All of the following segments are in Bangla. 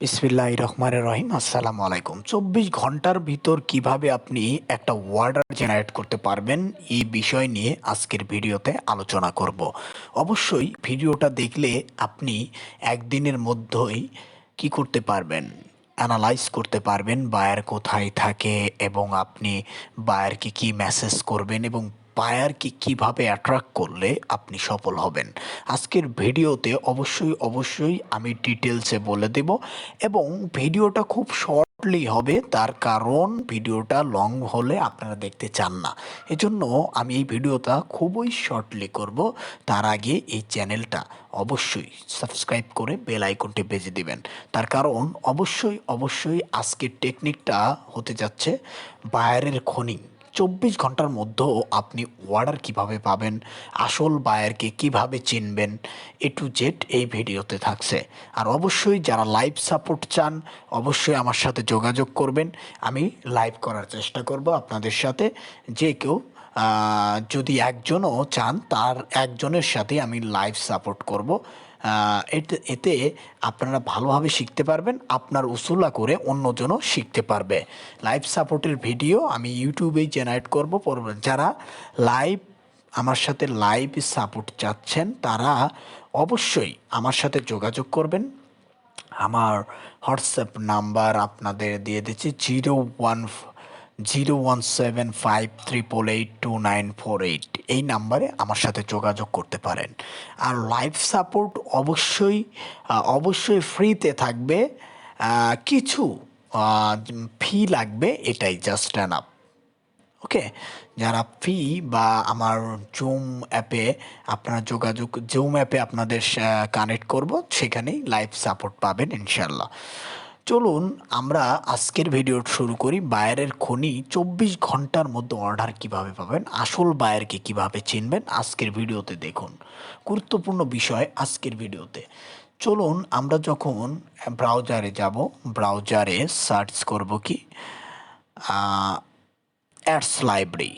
বিসমিল্লাহির রহমানির রহিম। আসসালামু আলাইকুম। ২৪ ঘন্টার ভিতর কিভাবে আপনি একটা অর্ডার জেনারেট করতে পারবেন এই বিষয় নিয়ে আজকের ভিডিওতে আলোচনা করব। অবশ্যই ভিডিওটা দেখলে আপনি একদিনের মধ্যেই কি করতে পারবেন, অ্যানালাইজ করতে পারবেন বায়ার কোথায় থাকে এবং আপনি বায়ারকে কি মেসেজ করবেন এবং বায়ারকে কিভাবে অ্যাট্রাক্ট করলে আপনি সফল হবেন। আজকের ভিডিওতে অবশ্যই আমি ডিটেলসে বলে দেব এবং ভিডিওটা খুব শর্টলি হবে, তার কারণ ভিডিওটা লং হলে আপনারা দেখতে চান না। এজন্য আমি এই ভিডিওটা খুবই শর্টলি করব। তার আগে এই চ্যানেলটা অবশ্যই সাবস্ক্রাইব করে বেল আইকনটি বেজে দিবেন। তার কারণ অবশ্যই আজকের টেকনিকটা হতে যাচ্ছে বায়ারের খনি। ২৪ ঘন্টার মধ্যেও আপনি অর্ডার কিভাবে পাবেন, আসল বায়ারকে কিভাবে চিনবেন, এ টু জেড এই ভিডিওতে থাকছে। আর অবশ্যই যারা লাইভ সাপোর্ট চান অবশ্যই আমার সাথে যোগাযোগ করবেন। আমি লাইভ করার চেষ্টা করব আপনাদের সাথে। যে কেউ যদি একজনও চান তার একজনের সাথে আমি লাইভ সাপোর্ট করব। এতে আপনারা ভালোভাবে শিখতে পারবেন, আপনার উসুলা করে অন্যজনও শিখতে পারবে। লাইভ সাপোর্টের ভিডিও আমি ইউটিউবেই জেনারেট করব। যারা লাইভ আমার সাথে লাইভ সাপোর্ট চাচ্ছেন তারা অবশ্যই আমার সাথে যোগাযোগ করবেন। আমার হোয়াটসঅ্যাপ নাম্বার আপনাদের দিয়ে দিচ্ছি 011753882948। এই নাম্বারে আমার সাথে যোগাযোগ করতে পারেন। আর লাইভ সাপোর্ট অবশ্যই ফ্রিতে থাকবে। কিছু ফি লাগবে, এটাই জাস্ট এনাফ। ওকে, যারা ফি বা আমার জুম অ্যাপে আপনাদের কানেক্ট করব, সেখানেই লাইভ সাপোর্ট পাবেন ইনশাল্লাহ। চলুন আমরা আজকের ভিডিও শুরু করি। বায়ারের খনি ২৪ ঘন্টার মধ্যে অর্ডার কিভাবে পাবেন, আসল বায়ারকে কিভাবে চিনবেন আজকের ভিডিওতে দেখুন। গুরুত্বপূর্ণ বিষয় আজকের ভিডিওতে। চলুন আমরা যখন ব্রাউজারে যাব, ব্রাউজারে সার্চ করব কি ads library.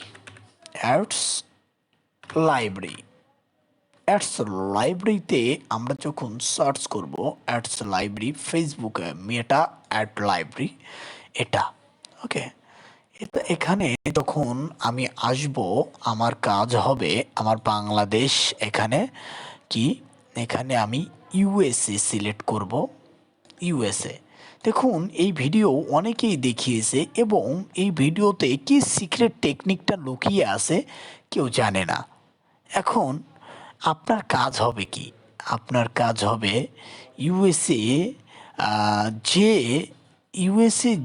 Ads library ads লাইব্রেরিতে আমরা যখন সার্চ করব অ্যাডস লাইব্রেরি, ফেসবুকে মেটা অ্যাড লাইব্রেরি এটা। ওকে, এটা এখানে যখন আমি আসব আমার কাজ হবে আমার বাংলাদেশ। এখানে কি, এখানে আমি ইউএসএ সিলেক্ট করব। ইউএসএ দেখুন, এই ভিডিও অনেকেই দেখিয়েছে এবং এই ভিডিওতে কি সিক্রেট টেকনিকটা লুকিয়ে আছে কেউ জানে না। এখন আপনার কাজ হবে কি, আপনার কাজ হবে ইউএসএ যে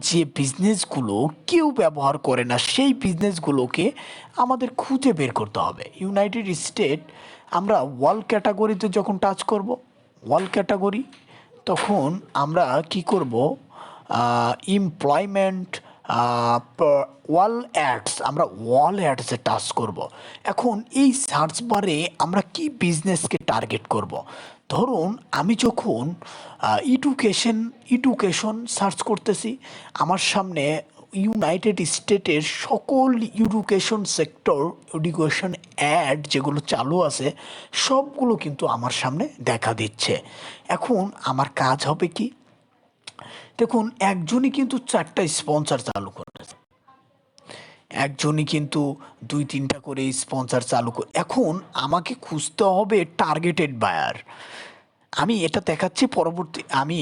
যে বিজনেসগুলো কেউ ব্যবহার করে না সেই বিজনেসগুলোকে আমাদের খুঁজে বের করতে হবে। ইউনাইটেড স্টেট আমরা ওয়াল ক্যাটাগরিতে যখন টাচ করব, ওয়াল ক্যাটাগরি, তখন আমরা কি করব, এমপ্লয়মেন্ট ওয়াল অ্যাডস, আমরা ওয়াল অ্যাডসে টাচ করব। এখন এই সার্চ বারে আমরা কি বিজনেসকে টার্গেট করব। ধরুন আমি যখন এডুকেশন সার্চ করতেছি, আমার সামনে ইউনাইটেড স্টেটের সকল এডুকেশন সেক্টর, এডুকেশন অ্যাড যেগুলো চালু আছে সবগুলো কিন্তু আমার সামনে দেখা দিচ্ছে। এখন আমার কাজ হবে কি, দেখুন একজনই কিন্তু 4টা স্পন্সর চালু করেছে, একজনই কিন্তু 2-3টা করে স্পন্সর চালু করে। এখন আমাকে খুঁজতে হবে টার্গেটেড বায়ার। আমি এটা দেখাচ্ছি পরবর্তী, আমি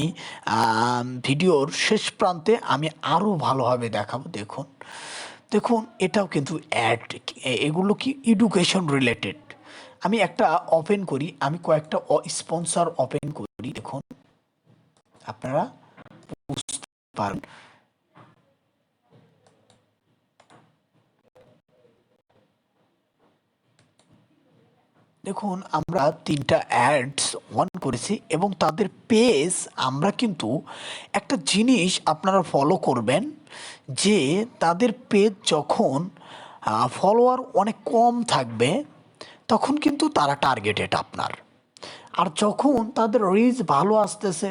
ভিডিওর শেষ প্রান্তে আমি আরও ভালোভাবে দেখাবো। দেখুন দেখুন এটাও কিন্তু অ্যাড, এগুলো কি এডুকেশন রিলেটেড। আমি একটা ওপেন করি, আমি কয়েকটা স্পন্সর ওপেন করি, দেখুন আপনারা বুঝতে পারেন। দেখুন আমরা 3টা অ্যাডস অন করেছি এবং তাদের পেজ, আমরা কিন্তু একটা জিনিস আপনারা ফলো করবেন যে তাদের পেজ যখন ফলোয়ার অনেক কম থাকবে তখন কিন্তু তারা টার্গেটেড আপনার। আর যখন তাদের রিচ ভালো আসতেছে,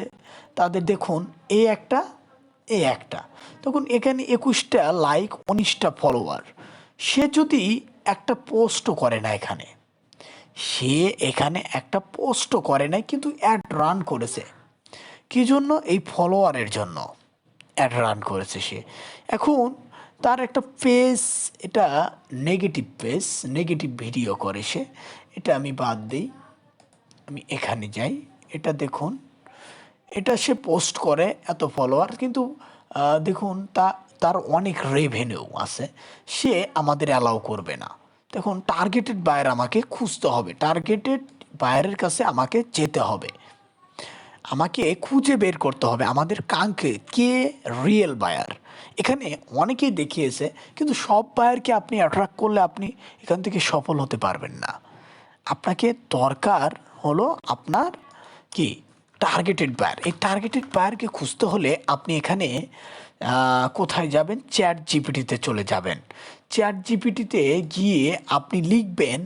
তাদের দেখুন এই একটা, তখন এখানে 21টা লাইক, 19টা ফলোয়ার, সে যদি একটা পোস্টও করে না, সে এখানে একটা পোস্টও করে নাই কিন্তু অ্যাড রান করেছে, কি জন্য? এই ফলোয়ারের জন্য অ্যাড রান করেছে সে। এখন তার একটা পেজ, এটা নেগেটিভ পেজ, নেগেটিভ ভিডিও করে সে। এটা আমি বাদ দিই, আমি এখানে যাই। এটা দেখুন, এটা সে পোস্ট করে এত ফলোয়ার, কিন্তু দেখুন তার অনেক রেভিনিউ আছে, সে আমাদের অ্যালাউ করবে না। দেখুন, টার্গেটেড বায়ার আমাকে খুঁজতে হবে, টার্গেটেড বায়ারের কাছে আমাকে যেতে হবে, আমাকে খুঁজে বের করতে হবে আমাদের কাঙ্ক্ষে কে রিয়েল বায়ার। এখানে অনেকেই দেখিয়েছে, কিন্তু সব বায়ারকে আপনি অ্যাট্রাক্ট করলে আপনি এখান থেকে সফল হতে পারবেন না। আপনাকে দরকার হলো আপনার কি টার্গেটেড বায়ার। এই টার্গেটেড বায়ারকে খুঁজতে হলে আপনি এখানে কোথায় যাবেন? চ্যাট জিপিটিতে চলে যাবেন। চ্যাট জিপিটিতে গিয়ে আপনি লিখবেন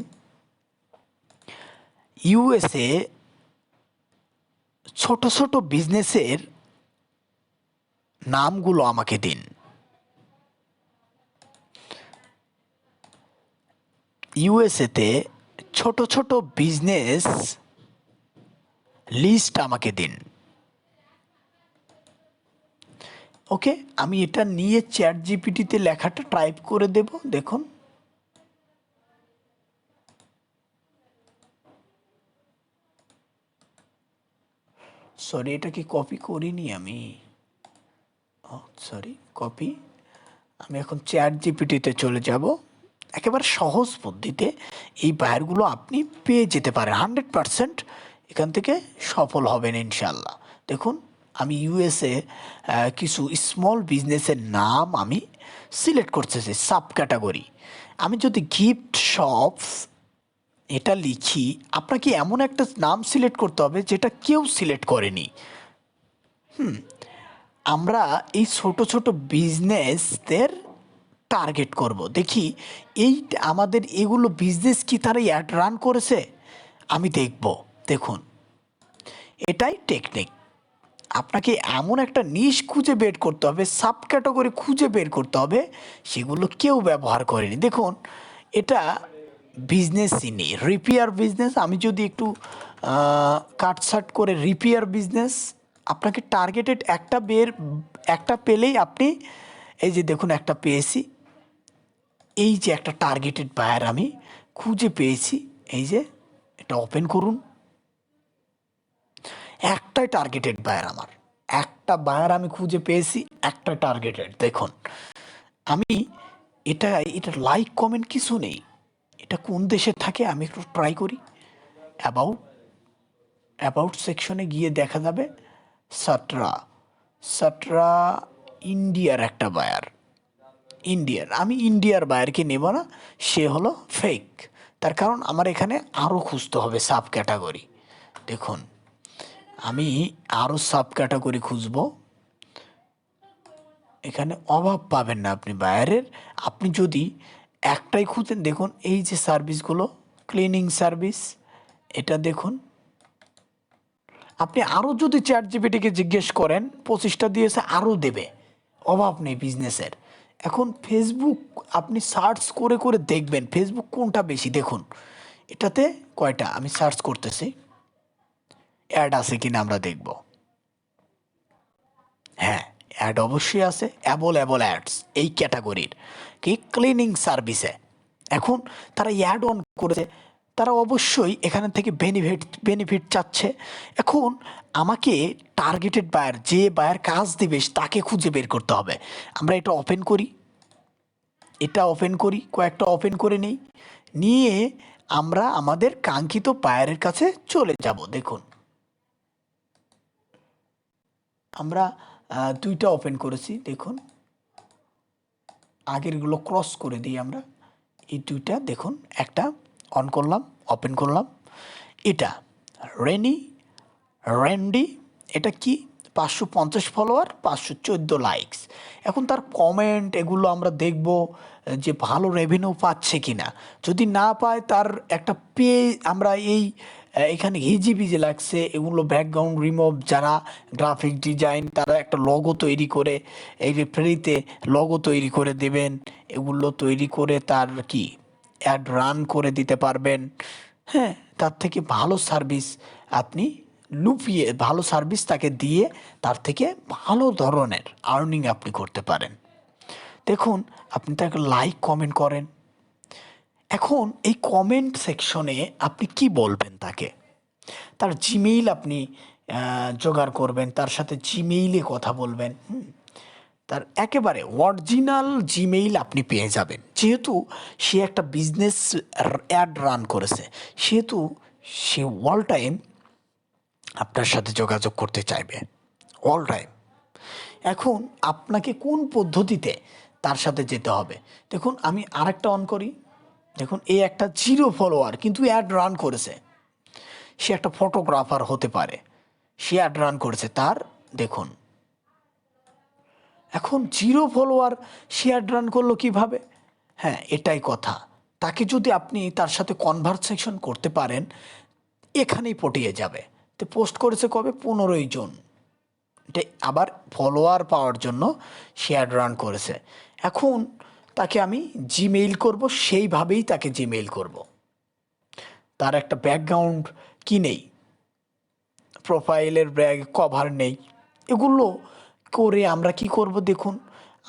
ইউএসএ ছোট ছোট বিজনেসের নামগুলো আমাকে দিন। ইউএসএতে ছোট ছোট বিজনেস লিস্ট আমাকে দিন। ওকে, আমি এটা নিয়ে চ্যাট জিপিটিতে লেখাটা টাইপ করে দেব। দেখুন, সরি, এটা কি কপি করিনি আমি? Sorry, copy. আমি এখন চ্যাট জিপিটিতে চলে যাব। একেবারে সহজ পদ্ধতিতে এই বায়ারগুলো আপনি পেয়ে যেতে পারেন, 100% এখান থেকে সফল হবেন ইনশাল্লাহ। দেখুন, আমি ইউএসএ কিছু স্মল বিজনেসের নাম আমি সিলেক্ট করতেছি, সাব ক্যাটাগরি। আমি যদি গিফট শপস এটা লিখি, আপনাকে এমন একটা নাম সিলেক্ট করতে হবে যেটা কেউ সিলেক্ট করেনি। আমরা এই ছোট ছোট বিজনেসদের টার্গেট করব, দেখি এই আমাদের এগুলো বিজনেস কি তারা অ্যাড রান করেছে, আমি দেখব। দেখুন, এটাই টেকনিক। আপনাকে এমন একটা নিশ খুঁজে বের করতে হবে, সাব ক্যাটাগরি খুঁজে বের করতে হবে, সেগুলো কেউ ব্যবহার করেনি। দেখুন, এটা বিজনেসই নেই, রিপেয়ার বিজনেস। আমি যদি একটু কাটসাট করে রিপেয়ার বিজনেস, আপনাকে টার্গেটেড একটা পেলেই আপনি, এই যে দেখুন একটা পেয়েছি, এই যে একটা টার্গেটেড বায়ার আমি খুঁজে পেয়েছি, এই যে এটা ওপেন করুন, একটাই টার্গেটেড বায়ার আমার, একটা বায়ার আমি খুঁজে পেয়েছি, একটা টার্গেটেড। দেখুন, আমি এটা লাইক কমেন্ট কিছু নেই, এটা কোন দেশে থাকে আমি একটু ট্রাই করি। অ্যাবাউট সেকশনে গিয়ে দেখা যাবে সাটরা সাটরা ইন্ডিয়ার একটা বায়ার, ইন্ডিয়ার। আমি ইন্ডিয়ার বায়ারকে নেব না, সে হলো ফেক। তার কারণ আমার এখানে আরও খুঁজতে হবে সাব ক্যাটাগরি। দেখুন, আমি আরও সাব ক্যাটাগরি খুঁজব, এখানে অভাব পাবেন না আপনি বায়ারের। আপনি যদি একটাই খুঁজেন, দেখুন এই যে সার্ভিসগুলো, ক্লিনিং সার্ভিস, এটা দেখুন। আপনি আরও যদি চ্যাট জিপিটিকে জিজ্ঞেস করেন, 25টা দিয়েছে, আরও দেবে, অভাব নেই বিজনেসের। এখন ফেসবুক আপনি সার্চ করে করে দেখবেন ফেসবুক কোনটা বেশি। দেখুন, এটাতে কয়টা আমি সার্চ করতেছি, অ্যাড আছে কিনা আমরা দেখব। হ্যাঁ, অ্যাড অবশ্যই আছে, অ্যাবল অ্যাডস এই ক্যাটাগরির কি ক্লিনিং সার্ভিসে। এখন তারা অ্যাড অন করেছে, তারা অবশ্যই এখান থেকে বেনিফিট চাচ্ছে। এখন আমাকে টার্গেটেড বায়ার, যে বায়ার কাজ দিবে তাকে খুঁজে বের করতে হবে। আমরা এটা ওপেন করি, কয়েকটা ওপেন করে নিয়ে আমরা আমাদের কাঙ্ক্ষিত বায়ারের কাছে চলে যাব। দেখুন, আমরা 2টা ওপেন করেছি। দেখুন, আগেরগুলো ক্রস করে দিই আমরা, এই 2টা দেখুন, একটা অন করলাম, ওপেন করলাম। এটা রেন্ডি, এটা কি 550 ফলোয়ার, 514 লাইকস। এখন তার কমেন্ট এগুলো আমরা দেখব যে ভালো রেভিনিউ পাচ্ছে কিনা। যদি না পায়, তার একটা আমরা এখানে হিজিবিজি লাগছে, এগুলো ব্যাকগ্রাউন্ড রিমুভ, যারা গ্রাফিক ডিজাইন তারা একটা লগো তৈরি করে, এই যে ফ্রিতে লগো তৈরি করে দেবেন, এগুলো তৈরি করে তার কি অ্যাড রান করে দিতে পারবেন। হ্যাঁ, তার থেকে ভালো সার্ভিস আপনি লুপিয়ে ভালো সার্ভিস তাকে দিয়ে তার থেকে ভালো ধরনের আর্নিং আপনি করতে পারেন। দেখুন, আপনি তাকে লাইক কমেন্ট করেন। এখন এই কমেন্ট সেকশনে আপনি কি বলবেন তাকে, তার জিমেইল আপনি জোগাড় করবেন, তার সাথে জিমেইলে কথা বলবেন। তার একেবারে অরিজিনাল জিমেইল আপনি পেয়ে যাবেন, যেহেতু সে একটা বিজনেস অ্যাড রান করেছে, সেহেতু সে অল টাইম আপনার সাথে যোগাযোগ করতে চাইবে, অল টাইম। এখন আপনাকে কোন পদ্ধতিতে তার সাথে যেতে হবে, দেখুন আমি আরেকটা অন করি। দেখুন, এই একটা 0 ফলোয়ার কিন্তু অ্যাড রান করেছে, সে একটা ফটোগ্রাফার হতে পারে, সে অ্যাড রান করেছে তার, দেখুন এখন 0 ফলোয়ার সে অ্যাড রান করলো কীভাবে? হ্যাঁ, এটাই কথা। তাকে যদি আপনি তার সাথে কনভারসেশন করতে পারেন, এখানেই পটিয়ে যাবে। তো পোস্ট করেছে কবে? 15ই জুন। এটা আবার ফলোয়ার পাওয়ার জন্য সে অ্যাড রান করেছে। এখন তাকে আমি জিমেইল করব, সেইভাবেই তাকে জিমেইল করব। তার একটা ব্যাকগ্রাউন্ড কি নেই, প্রোফাইলের ব্যাগ কভার নেই, এগুলো করে আমরা কি করব দেখুন,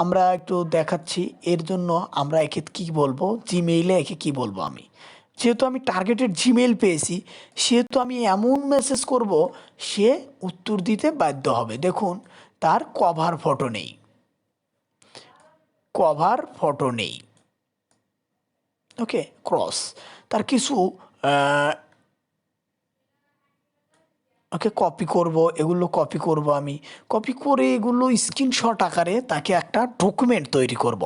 আমরা একটু দেখাচ্ছি। এর জন্য আমরা একে কী বলবো, জিমেইলে একে কী বলবো, আমি যেহেতু আমি টার্গেটেড জিমেইল পেয়েছি, সেহেতু আমি এমন মেসেজ করব সে উত্তর দিতে বাধ্য হবে। দেখুন, তার কভার ফটো নেই, কভার ফটো নেই, ওকে, ক্রস। তার কিছু ওকে কপি করব, এগুলো কপি করব, আমি কপি করে এগুলো স্ক্রিনশট আকারে তাকে একটা ডকুমেন্ট তৈরি করব।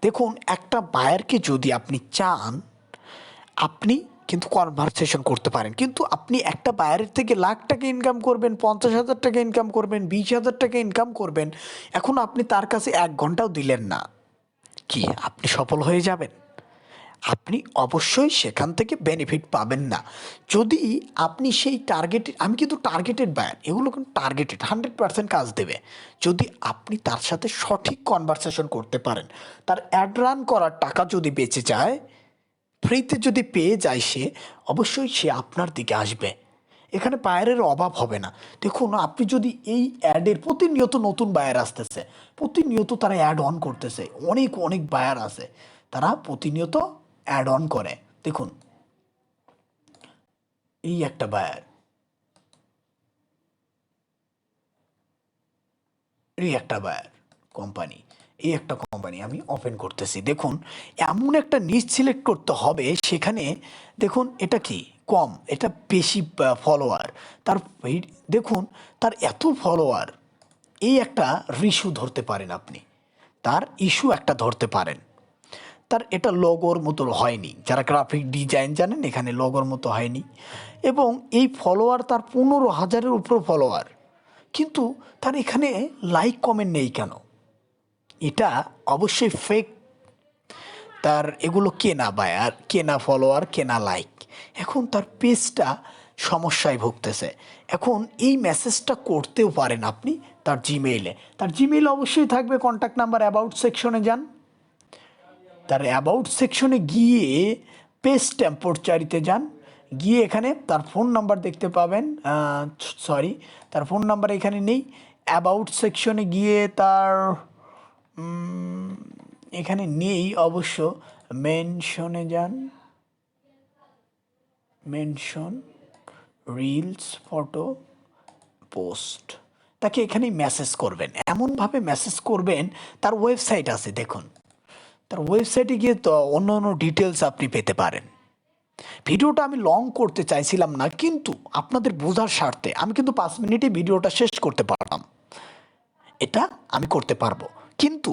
দেখুন, একটা বায়ারকে যদি আপনি চান, আপনি কিন্তু কনভারসেশন করতে পারেন, কিন্তু আপনি একটা বায়ারের থেকে লাখ টাকা ইনকাম করবেন, 50,000 টাকা ইনকাম করবেন, 20,000 টাকা ইনকাম করবেন, এখন আপনি তার কাছে 1 ঘন্টাও দিলেন না, কি আপনি সফল হয়ে যাবেন? আপনি অবশ্যই সেখান থেকে বেনিফিট পাবেন না। যদি আপনি সেই টার্গেটেড, আমি কিন্তু টার্গেটেড বায়ার, এগুলো কিন্তু টার্গেটেড 100% কাজ দেবে যদি আপনি তার সাথে সঠিক কনভারসেশন করতে পারেন। তার অ্যাড রান করার টাকা যদি বেঁচে যায়, ফ্রিতে যদি পেয়ে যায়, সে অবশ্যই সে আপনার দিকে আসবে, এখানে বায়ারের অভাব হবে না। দেখুন, আপনি যদি এই অ্যাডের প্রতিনিয়ত নতুন বায়ার আসতেছে, প্রতিনিয়ত তারা অ্যাড অন করতেছে, অনেক অনেক বায়ার আছে, তারা প্রতিনিয়ত অ্যাড অন করে। দেখুন, এই একটা বায়ার, এই একটা বায়ার কোম্পানি, এই একটা কোম্পানি আমি ওপেন করতেছি। দেখুন, এমন একটা নিচ সিলেক্ট করতে হবে সেখানে, দেখুন এটা কি কম, এটা বেশি ফলোয়ার, তার দেখুন তার এত ফলোয়ার, এই একটা ইস্যু ধরতে পারেন আপনি, তার ইস্যু একটা ধরতে পারেন। তার এটা লোগোর মতো হয়নি, যারা গ্রাফিক ডিজাইন জানেন, এখানে লোগোর মতো হয়নি, এবং এই ফলোয়ার তার 15,000-এর উপর ফলোয়ার, কিন্তু তার এখানে লাইক কমেন্ট নেই কেন? এটা অবশ্যই ফেক। তার এগুলো কেনা বায়ার, কেনা ফলোয়ার, কেনা লাইক। এখন তার পেজটা সমস্যায় ভুগতেছে। এখন এই মেসেজটা করতেও পারেন আপনি তার জিমেইলে, তার জিমেইল অবশ্যই থাকবে, কন্ট্যাক্ট নাম্বার, অ্যাবাউট সেকশনে যান, তার অ্যাবাউট সেকশনে গিয়ে পেজ টেম্পোরারিতে যান, গিয়ে এখানে তার ফোন নাম্বার দেখতে পাবেন, সরি তার ফোন নাম্বার এখানে নেই। অ্যাবাউট সেকশনে গিয়ে তার এখানে নেই অবশ্য, মেনশনে যান, মেনশন, রিলস, ফটো, পোস্ট, তাকে এখানেই মেসেজ করবেন, এমনভাবে মেসেজ করবেন। তার ওয়েবসাইট আছে, দেখুন তার ওয়েবসাইটে গিয়ে তো অন্য অন্য ডিটেলস আপনি পেতে পারেন। ভিডিওটা আমি লং করতে চাইছিলাম না, কিন্তু আপনাদের বোঝার স্বার্থে আমি কিন্তু 5 মিনিটে ভিডিওটা শেষ করতে পারলাম, এটা আমি করতে পারবো। কিন্তু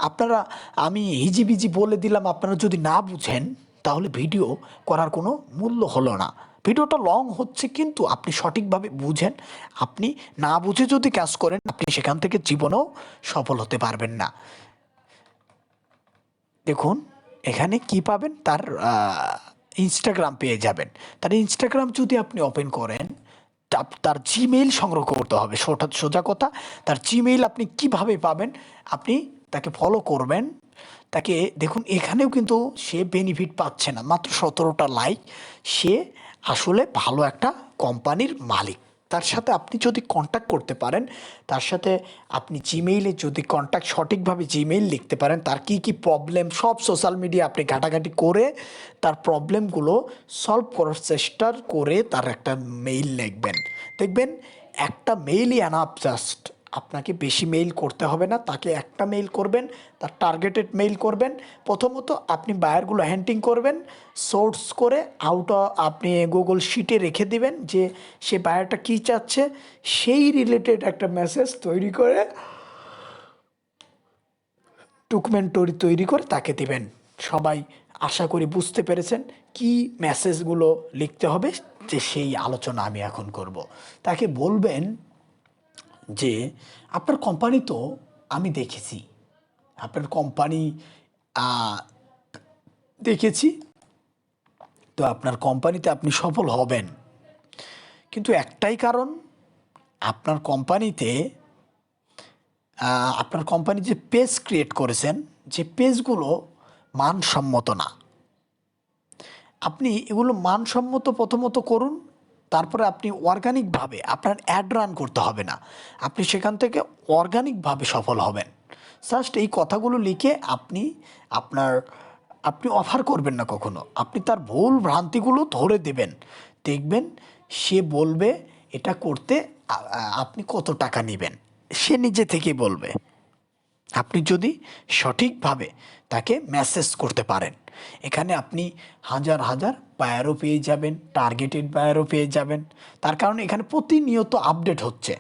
আপনারা, আমি হিজিবিজি বলে দিলাম, আপনারা যদি না বুঝেন তাহলে ভিডিও করার কোনো মূল্য হলো না। ভিডিওটা লং হচ্ছে, কিন্তু আপনি সঠিকভাবে বুঝেন, আপনি না বুঝে যদি কাজ করেন, আপনি সেখান থেকে জীবনেও সফল হতে পারবেন না। দেখুন, এখানে কি পাবেন, তার ইনস্টাগ্রাম পেয়ে যাবেন। তার ইনস্টাগ্রাম যদি আপনি ওপেন করেন, তার জিমেইল সংগ্রহ করতে হবে, সোজা কথা। তার জিমেইল আপনি কিভাবে পাবেন, আপনি তাকে ফলো করবেন, তাকে দেখুন, এখানেও কিন্তু সে বেনিফিট পাচ্ছে না, মাত্র 17টা লাইক। সে আসলে ভালো একটা কোম্পানির মালিক, তার সাথে আপনি যদি কন্ট্যাক্ট করতে পারেন, তার সাথে আপনি জিমেইলে যদি কন্ট্যাক্ট সঠিকভাবে জিমেইল লিখতে পারেন, তার কি কি প্রবলেম সব সোশ্যাল মিডিয়া আপনি ঘাটাঘাটি করে তার প্রবলেমগুলো সলভ করার চেষ্টা করে তার একটা মেইল লিখবেন। দেখবেন একটা মেইলই এনাফ, জাস্ট আপনাকে বেশি মেইল করতে হবে না, তাকে একটা মেইল করবেন, তার টার্গেটেড মেইল করবেন। প্রথমত আপনি বায়ারগুলো হ্যান্টিং করবেন, সোর্স করে আপনি গুগল শিটে রেখে দিবেন যে সে বায়ারটা কী চাচ্ছে, সেই রিলেটেড একটা মেসেজ তৈরি করে ডকুমেন্ট তৈরি করে তাকে দিবেন। সবাই আশা করি বুঝতে পেরেছেন কি মেসেজগুলো লিখতে হবে, যে সেই আলোচনা আমি এখন করব। তাকে বলবেন যে আপনার কোম্পানি তো আমি দেখেছি, আপনার কোম্পানি দেখেছি, তো আপনার কোম্পানিতে আপনি সফল হবেন, কিন্তু একটাই কারণ, আপনার কোম্পানিতে আপনার কোম্পানি যে পেজ ক্রিয়েট করেছেন, যে পেজগুলো মানসম্মত না। আপনি এগুলো মানসম্মত প্রথমত করুন, তারপরে আপনি অর্গানিকভাবে আপনার অ্যাড রান করতে হবে না, আপনি সেখান থেকে অর্গানিকভাবে সফল হবেন। জাস্ট এই কথাগুলো লিখে আপনি অফার করবেন না কখনো, আপনি তার ভুল ভ্রান্তিগুলো ধরে দেবেন, দেখবেন সে বলবে এটা করতে আপনি কত টাকা নেবেন, সে নিজে থেকেই বলবে। আপনি যদি সঠিকভাবে তাকে মেসেজ করতে পারেন, এখানে আপনি হাজার হাজার বায়ারও পেয়ে যাবেন, টার্গেটেড বায়ারও পেয়ে যাবেন। তার কারণ এখানে প্রতিনিয়ত আপডেট হচ্ছে,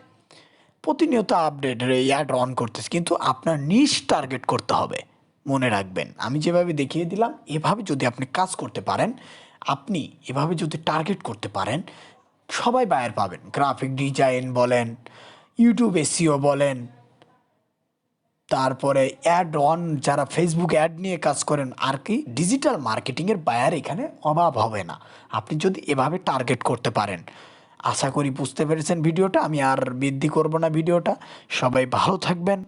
প্রতিনিয়ত আপডেট অ্যাড অন করতেছে, কিন্তু আপনার নিশ টার্গেট করতে হবে। মনে রাখবেন আমি যেভাবে দেখিয়ে দিলাম, এভাবে যদি আপনি কাজ করতে পারেন, আপনি এভাবে যদি টার্গেট করতে পারেন, সবাই বায়ার পাবেন। গ্রাফিক ডিজাইন বলেন, ইউটিউব এসইও বলেন, তারপরে অ্যাড অন যারা ফেসবুক অ্যাড নিয়ে কাজ করেন, আর কি ডিজিটাল মার্কেটিংয়ের বায়ার এখানে অভাব হবে না, আপনি যদি এভাবে টার্গেট করতে পারেন। আশা করি বুঝতে পেরেছেন ভিডিওটা, আমি আর বৃদ্ধি করব না ভিডিওটা। সবাই ভালো থাকবেন,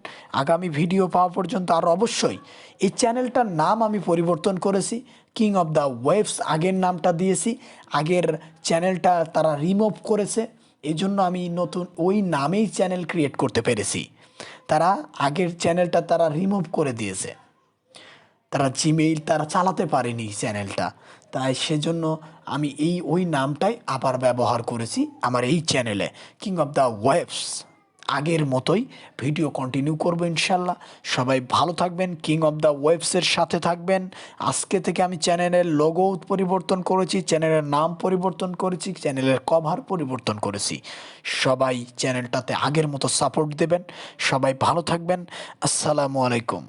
আগামী ভিডিও পাওয়া পর্যন্ত। আর অবশ্যই এই চ্যানেলটার নাম আমি পরিবর্তন করেছি, কিং অফ দ্য ওয়েবস আগের নামটা দিয়েছি, আগের চ্যানেলটা তারা রিমুভ করেছে, এই জন্য আমি নতুন ওই নামেই চ্যানেল ক্রিয়েট করতে পেরেছি। তারা আগের চ্যানেলটা তারা রিমুভ করে দিয়েছে, তারা জিমেইল তারা চালাতে পারেনি চ্যানেলটা, তাই সেজন্য আমি ওই নামটাই আবার ব্যবহার করেছি আমার এই চ্যানেলে, কিং অফ দ্য ওয়েবস। আগের মতোই ভিডিও কন্টিনিউ করবো ইনশাল্লাহ। সবাই ভালো থাকবেন, কিং অফ দ্য ওয়েবসের সাথে থাকবেন। আজকে থেকে আমি চ্যানেলের লোগো পরিবর্তন করেছি, চ্যানেলের নাম পরিবর্তন করেছি, চ্যানেলের কভার পরিবর্তন করেছি। সবাই চ্যানেলটাতে আগের মতো সাপোর্ট দেবেন। সবাই ভালো থাকবেন। আসসালামু আলাইকুম।